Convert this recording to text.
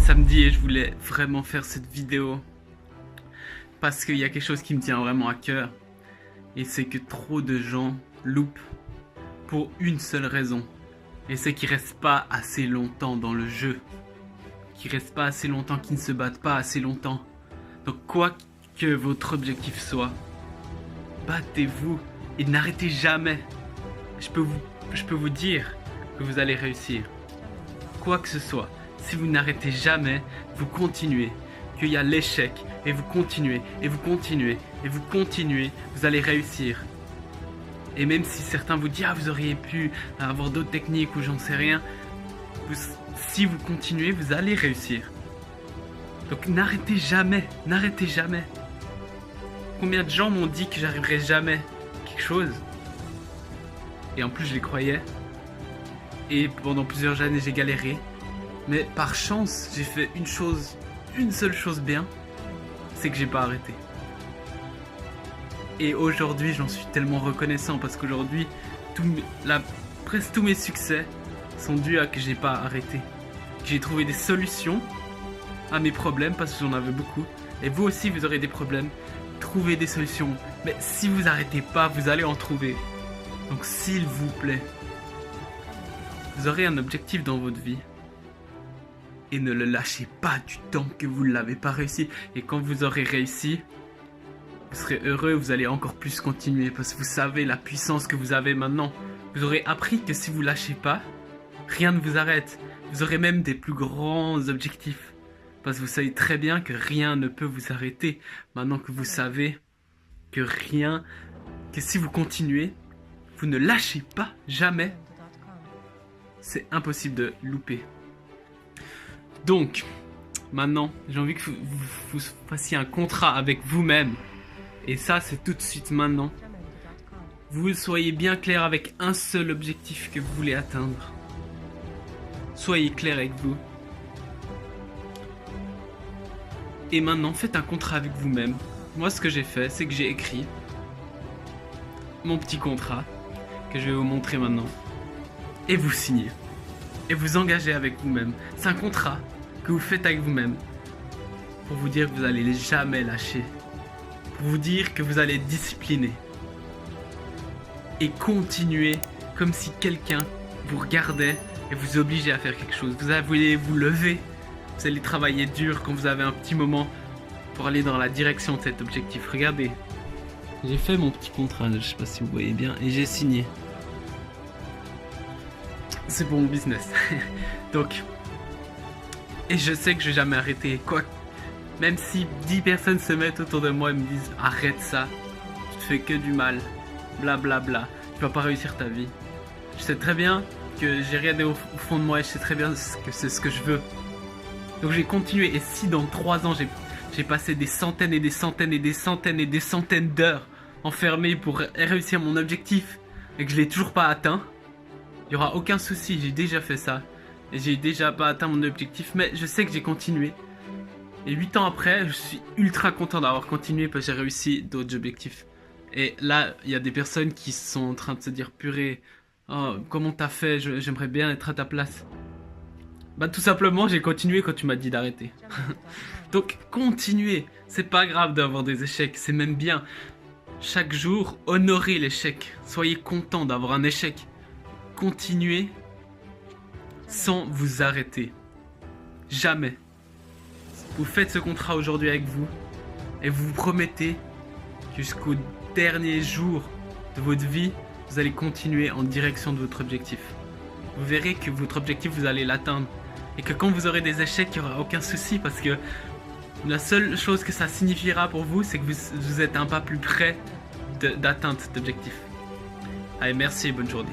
samedi et je voulais vraiment faire cette vidéo parce qu'il y a quelque chose qui me tient vraiment à cœur et c'est que trop de gens loupent pour une seule raison et c'est qu'ils restent pas assez longtemps dans le jeu, qu'ils restent pas assez longtemps, qu'ils ne se battent pas assez longtemps. Donc quoi que votre objectif soit, battez-vous et n'arrêtez jamais. Je peux vous dire que vous allez réussir. Quoi que ce soit, si vous n'arrêtez jamais, vous continuez, qu'il y a l'échec, et vous continuez, et vous continuez, et vous continuez, vous allez réussir. Et même si certains vous disent « Ah, vous auriez pu avoir d'autres techniques ou j'en sais rien », si vous continuez, vous allez réussir. Donc n'arrêtez jamais, n'arrêtez jamais. Combien de gens m'ont dit que j'arriverais jamais à quelque chose? Et en plus je les croyais. Et pendant plusieurs années j'ai galéré. Mais par chance j'ai fait une seule chose bien, c'est que j'ai pas arrêté. Et aujourd'hui j'en suis tellement reconnaissant parce qu'aujourd'hui presque tous mes succès sont dus à que j'ai pas arrêté. J'ai trouvé des solutions à mes problèmes parce que j'en avais beaucoup. Et vous aussi vous aurez des problèmes. Trouvez des solutions. Mais si vous arrêtez pas, vous allez en trouver. Donc s'il vous plaît, vous aurez un objectif dans votre vie. Et ne le lâchez pas du temps que vous ne l'avez pas réussi. Et quand vous aurez réussi, vous serez heureux, vous allez encore plus continuer. Parce que vous savez la puissance que vous avez maintenant. Vous aurez appris que si vous lâchez pas, rien ne vous arrête. Vous aurez même des plus grands objectifs. Parce que vous savez très bien que rien ne peut vous arrêter. Maintenant que vous savez que si vous continuez, vous ne lâchez pas, jamais. C'est impossible de louper. Donc, maintenant, j'ai envie que vous fassiez un contrat avec vous-même. Et ça, c'est tout de suite maintenant. Vous soyez bien clair avec un seul objectif que vous voulez atteindre. Soyez clair avec vous. Et maintenant, faites un contrat avec vous-même. Moi, ce que j'ai fait, c'est que j'ai écrit mon petit contrat que je vais vous montrer maintenant. Et vous signez. Et vous engagez avec vous-même. C'est un contrat que vous faites avec vous-même pour vous dire que vous n'allez jamais lâcher. Pour vous dire que vous allez être discipliné. Et continuer comme si quelqu'un vous regardait et vous obligeait à faire quelque chose. Vous allez vous lever. Vous allez travailler dur quand vous avez un petit moment pour aller dans la direction de cet objectif. Regardez, j'ai fait mon petit contrat, je sais pas si vous voyez bien, et j'ai signé. C'est pour mon business. Donc, et je sais que je vais jamais arrêter. Quoi, même si 10 personnes se mettent autour de moi et me disent arrête ça, tu te fais que du mal, blablabla, bla bla, tu vas pas réussir ta vie. Je sais très bien que j'ai regardé au fond de moi et je sais très bien que c'est ce que je veux. Donc j'ai continué et si dans 3 ans j'ai passé des centaines et des centaines et des centaines et des centaines d'heures enfermé pour réussir mon objectif et que je l'ai toujours pas atteint, il n'y aura aucun souci, j'ai déjà fait ça. Et j'ai déjà pas atteint mon objectif, mais je sais que j'ai continué. Et 8 ans après, je suis ultra content d'avoir continué parce que j'ai réussi d'autres objectifs. Et là, il y a des personnes qui sont en train de se dire purée, oh, comment t'as fait, j'aimerais bien être à ta place. Bah tout simplement j'ai continué quand tu m'as dit d'arrêter. Donc continuez, c'est pas grave d'avoir des échecs, c'est même bien. Chaque jour, honorez l'échec, soyez content d'avoir un échec. Continuez sans vous arrêter. Jamais. Vous faites ce contrat aujourd'hui avec vous et vous vous promettez jusqu'au dernier jour de votre vie, vous allez continuer en direction de votre objectif. Vous verrez que votre objectif, vous allez l'atteindre. Et que quand vous aurez des échecs, il n'y aura aucun souci parce que la seule chose que ça signifiera pour vous, c'est que vous êtes un pas plus près d'atteindre cet objectif. Allez, merci et bonne journée.